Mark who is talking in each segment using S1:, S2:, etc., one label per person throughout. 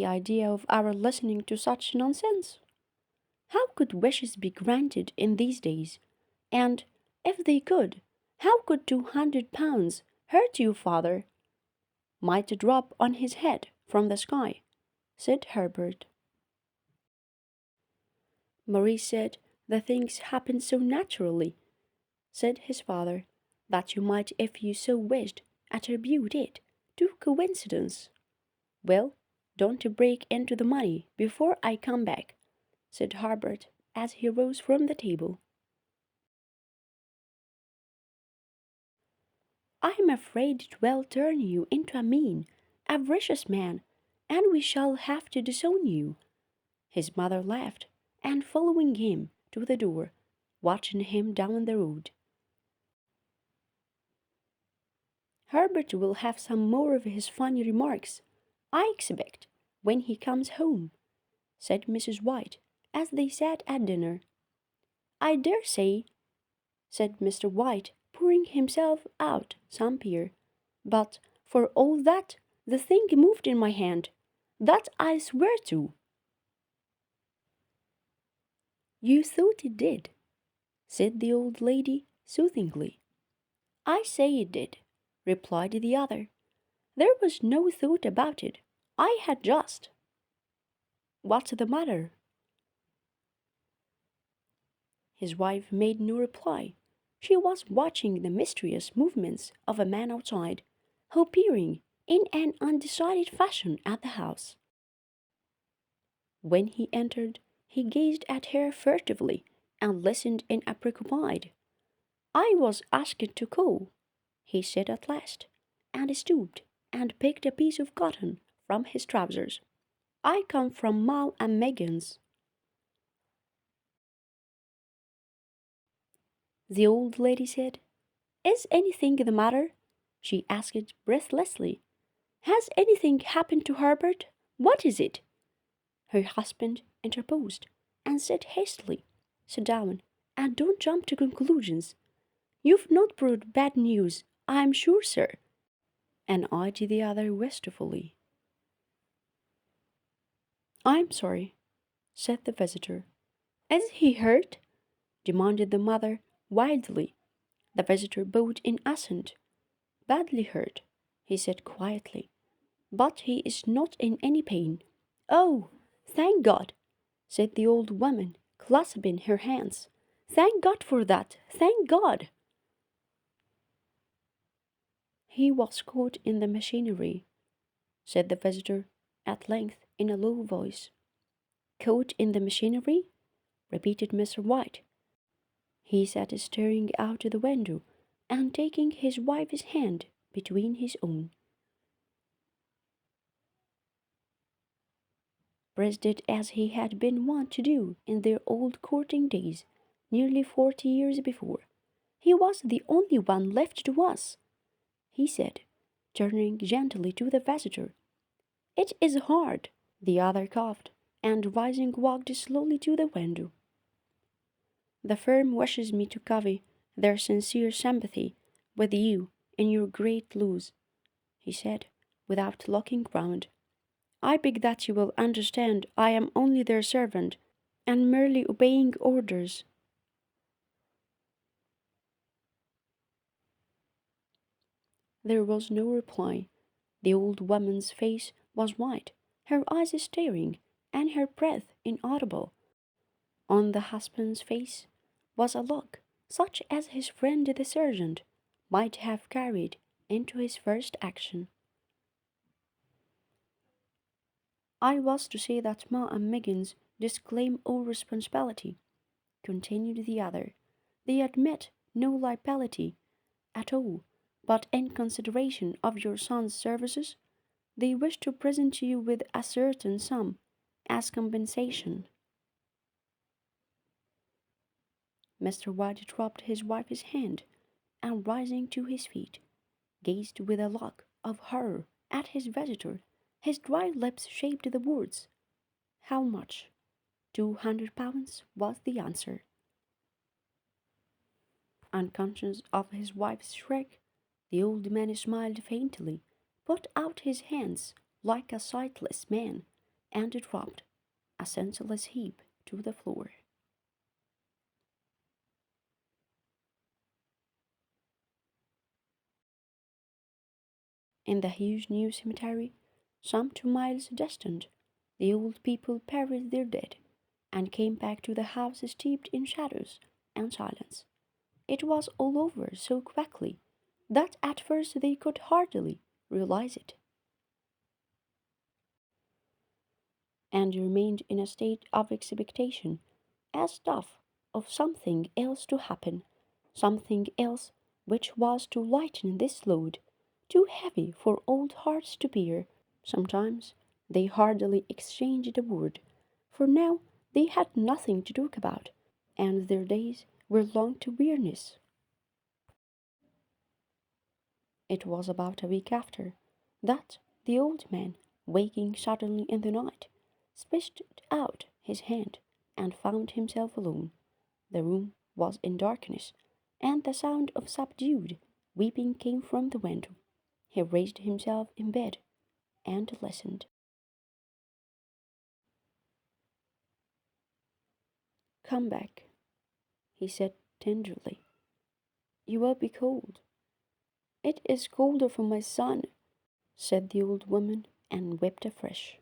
S1: idea of our listening to such nonsense. How could wishes be granted in these days? And if they could, how could £200 hurt you, father? Might drop on his head from the sky, said Herbert. Maurice said the things happened so naturally, said his father, that you might, if you so wished, attribute it to coincidence. Well, don't break into the money before I come back, said Herbert as he rose from the table. I am afraid it will turn you into a mean, avaricious man, and we shall have to disown you. His mother laughed, and following him to the door, watching him down the road. Herbert will have some more of his funny remarks, I expect, when he comes home, said Mrs. White, as they sat at dinner. I dare say, said Mr. White, pouring himself out some beer, but for all that, the thing moved in my hand. That I swear to. You thought it did, said the old lady soothingly. I say it did, replied the other. There was no thought about it. I had just. What's the matter? His wife made no reply. She was watching the mysterious movements of a man outside, who peering in an undecided fashion at the house. When he entered, he gazed at her furtively and listened in a preoccupied. I was asked to call, he said at last, and stooped and picked a piece of cotton from his trousers. I come from Ma and Megan's. The old lady said, Is anything the matter? She asked breathlessly. Has anything happened to Herbert? What is it? Her husband interposed and said hastily, Sit down and don't jump to conclusions. You've not brought bad news, I am sure, sir, and eyed the other wistfully. I'm sorry, said the visitor. Is he hurt? Demanded the mother wildly. The visitor bowed in assent. Badly hurt, he said quietly, but he is not in any pain. Oh, thank God, said the old woman, clasping her hands. Thank God for that, thank God. He was caught in the machinery, said the visitor at length in a low voice. Caught in the machinery? Repeated Mr. White. He sat staring out the window and taking his wife's hand between his own. Pressed it as he had been wont to do in their old courting days, nearly 40 years before. He was the only one left to us, he said, turning gently to the visitor. It is hard, the other coughed, and rising walked slowly to the window. The firm wishes me to convey their sincere sympathy with you in your great loss, he said, without looking round. I beg that you will understand I am only their servant, and merely obeying orders. There was no reply. The old woman's face was white, her eyes staring, and her breath inaudible. On the husband's face was a look such as his friend the sergeant might have carried into his first action. I was to say that Ma and Meggins disclaim all responsibility, continued the other. They admit no liability at all, but in consideration of your son's services, they wish to present you with a certain sum as compensation. Mr. White dropped his wife's hand, and rising to his feet, gazed with a look of horror at his visitor. His dry lips shaped the words. How much? £200 was the answer. Unconscious of his wife's shriek, the old man smiled faintly, put out his hands like a sightless man, and dropped, a senseless heap, to the floor. In the huge new cemetery, some 2 miles distant, the old people buried their dead and came back to the house steeped in shadows and silence. It was all over so quickly that at first they could hardly realize it, and remained in a state of expectation, as of something else to happen, something else which was to lighten this load, too heavy for old hearts to bear. Sometimes they hardly exchanged a word, for now they had nothing to talk about, and their days were long to weariness. It was about a week after that the old man, waking suddenly in the night, stretched out his hand and found himself alone. The room was in darkness, and the sound of subdued weeping came from the window. He raised himself in bed and listened. "Come back," he said tenderly. "You will be cold." "It is colder for my son," said the old woman, and wept afresh.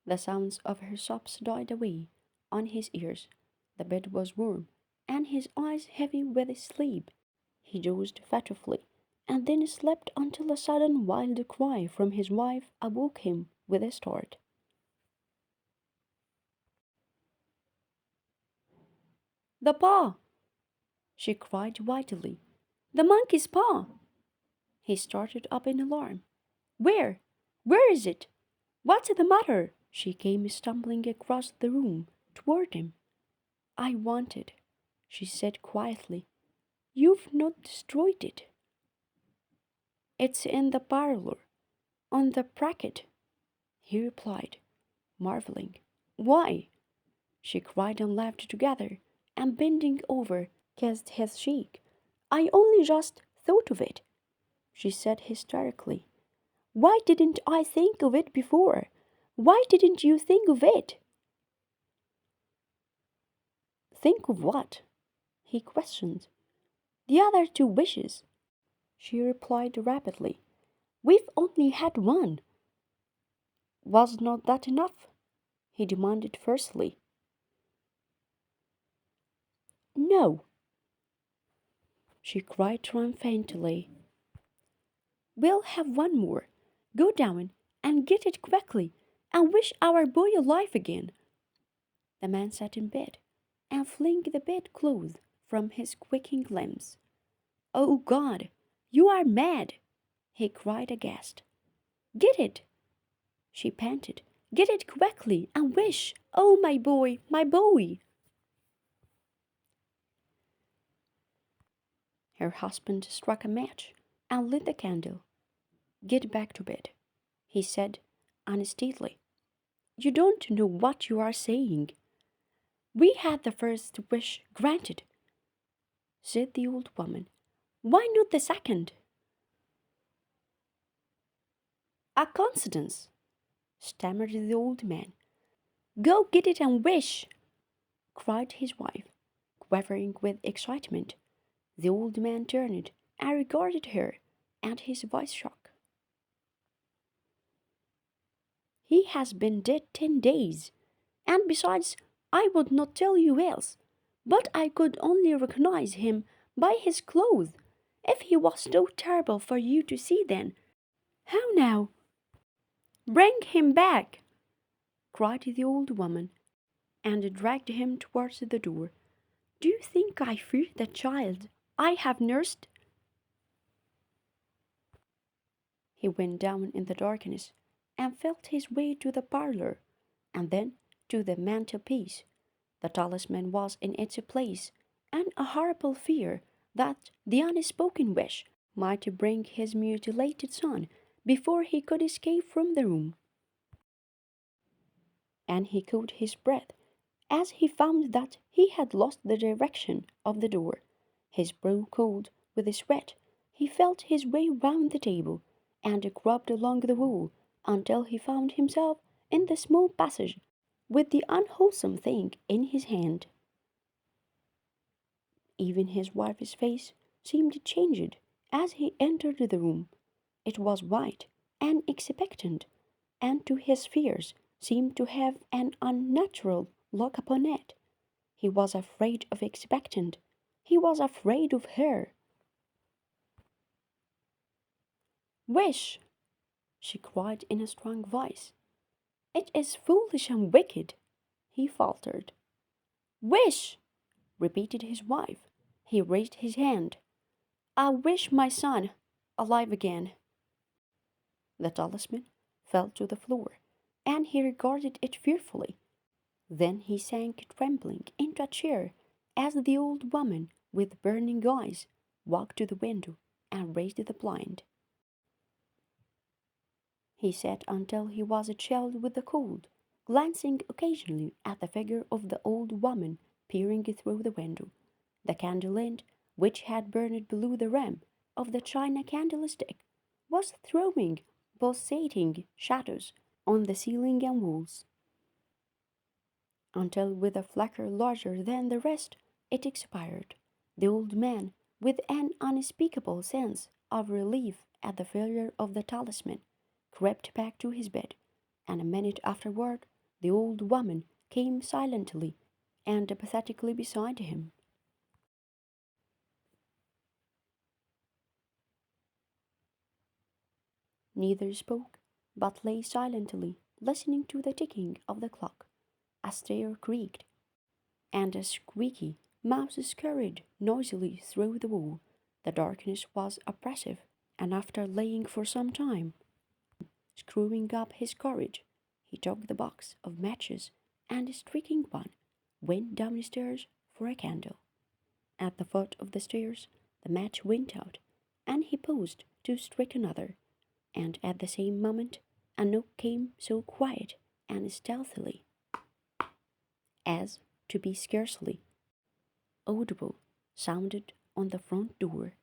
S1: The sounds of her sobs died away on his ears. The bed was warm, and his eyes heavy with sleep. He dozed fitfully, and then slept until a sudden wild cry from his wife awoke him with a start. "The paw!" she cried wildly. "The monkey's paw!" He started up in alarm. "Where? Where is it? What's the matter?" She came stumbling across the room toward him. "I want it," she said quietly. "You've not destroyed it." "It's in the parlor, on the bracket," he replied, marveling. "Why?" she cried and laughed together, and bending over, kissed his cheek. "I only just thought of it," she said hysterically. "Why didn't I think of it before? Why didn't you think of it?" "Think of what?" he questioned. "The other 2 wishes," she replied rapidly. "We've only had one." "Was not that enough?" he demanded fiercely. "No," she cried triumphantly. "We'll have one more. Go down and get it quickly, and wish our boy alive again." The man sat in bed and flung the bedclothes from his quaking limbs. "Oh God, you are mad!" he cried aghast. "Get it!" she panted. "Get it quickly and wish! Oh, my boy, my boy!" Her husband struck a match and lit the candle. "Get back to bed," he said unsteadily. "You don't know what you are saying." "We had the first wish granted," said the old woman. "Why not the second?" "A coincidence," stammered the old man. "Go get it and wish," cried his wife, quivering with excitement. The old man turned and regarded her, and his voice shook. "He has been dead 10 days, and besides, I would not tell you else, but I could only recognize him by his clothes. If he was so terrible for you to see then, how now?" "Bring him back," cried the old woman, and dragged him towards the door. "Do you think I fear the child I have nursed?" He went down in the darkness and felt his way to the parlor, and then to the mantelpiece. The talisman was in its place, and a horrible fear that the unspoken wish might bring his mutilated son before he could escape from the room. And he caught his breath as he found that he had lost the direction of the door. His brow cold with sweat, he felt his way round the table and groped along the wall until he found himself in the small passage with the unwholesome thing in his hand. Even his wife's face seemed changed as he entered the room. It was white and expectant, and to his fears seemed to have an unnatural look upon it. He was afraid of expectant. He was afraid of her. "Wish!" she cried in a strong voice. "It is foolish and wicked," he faltered. "Wish!" repeated his wife. He raised his hand. "I wish my son alive again." The talisman fell to the floor, and he regarded it fearfully. Then he sank trembling into a chair as the old woman, with burning eyes, walked to the window and raised the blind. He sat until he was chilled with the cold, glancing occasionally at the figure of the old woman peering through the window. The candle end, which had burned below the rim of the china candlestick, was throwing pulsating shadows on the ceiling and walls, until with a flicker larger than the rest it expired. The old man, with an unspeakable sense of relief at the failure of the talisman, crept back to his bed, and a minute afterward the old woman came silently and pathetically beside him. Neither spoke, but lay silently listening to the ticking of the clock. A stair creaked, and a squeaky mouse scurried noisily through the wall. The darkness was oppressive, and after laying for some time, screwing up his courage, he took the box of matches and, striking one, went downstairs for a candle. At the foot of the stairs, the match went out, and he paused to strike another, and at the same moment a knock came so quiet and stealthily as to be scarcely audible, sounded on the front door.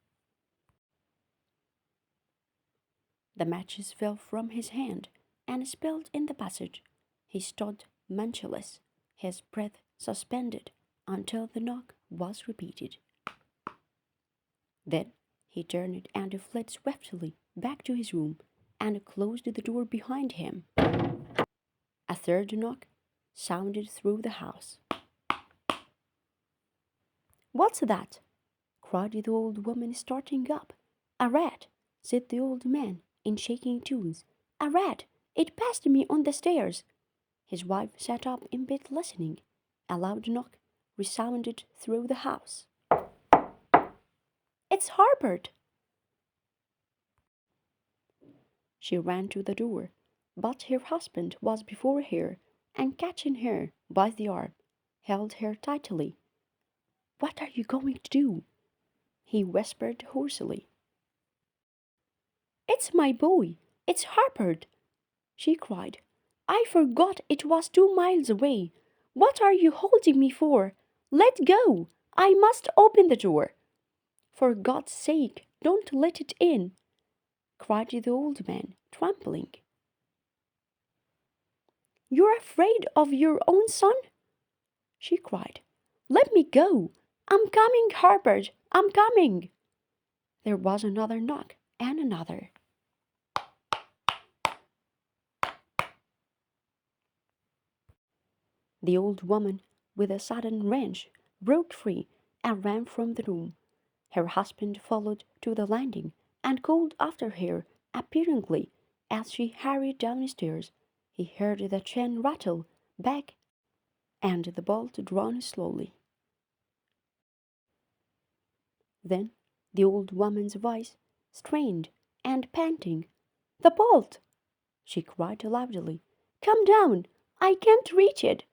S1: The matches fell from his hand and spilled in the passage. He stood motionless, his breath suspended, until the knock was repeated. Then he turned and fled swiftly back to his room and closed the door behind him. A third knock sounded through the house. "What's that?" cried the old woman, starting up. "A rat," said the old man in shaking tones. "A rat! It passed me on the stairs." His wife sat up in bed listening. A loud knock resounded through the house. "It's Harper!" She ran to the door, but her husband was before her, and catching her by the arm, held her tightly. "What are you going to do?" he whispered hoarsely. "It's my boy! It's Harper!" she cried. "I forgot it was 2 miles away. What are you holding me for? Let go! I must open the door." "For God's sake, don't let it in!" cried the old man, trembling. "You're afraid of your own son?" she cried. "Let me go! I'm coming, Harper! I'm coming!" There was another knock and another. The old woman, with a sudden wrench, broke free and ran from the room. Her husband followed to the landing and called after her appealingly as she hurried downstairs. He heard the chain rattle back and the bolt drawn slowly. Then the old woman's voice, strained and panting. "The bolt!" she cried loudly. "Come down! I can't reach it!"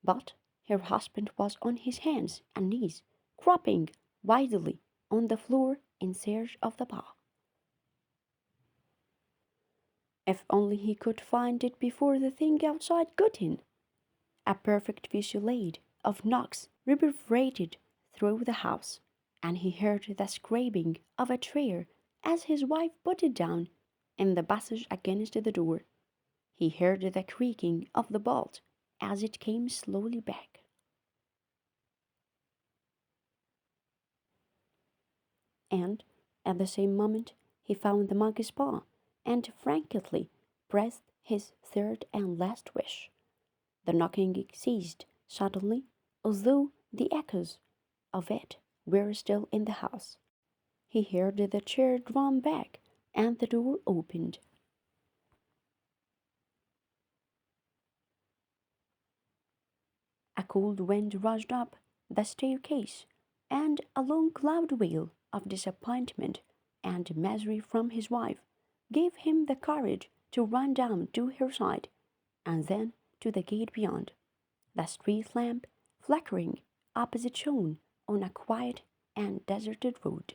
S1: But her husband was on his hands and knees, groping wildly on the floor in search of the paw. If only he could find it before the thing outside got in! A perfect fusillade of knocks reverberated through the house, and he heard the scraping of a chair as his wife put it down in the passage against the door. He heard the creaking of the bolt as it came slowly back. And at the same moment he found the monkey's paw and frankly breathed his third and last wish. The knocking ceased suddenly, as though the echoes of it were still in the house. He heard the chair drawn back and the door opened. A cold wind rushed up the staircase, and a long loud wail of disappointment and misery from his wife gave him the courage to run down to her side, and then to the gate beyond. The street lamp, flickering opposite, shone on a quiet and deserted road.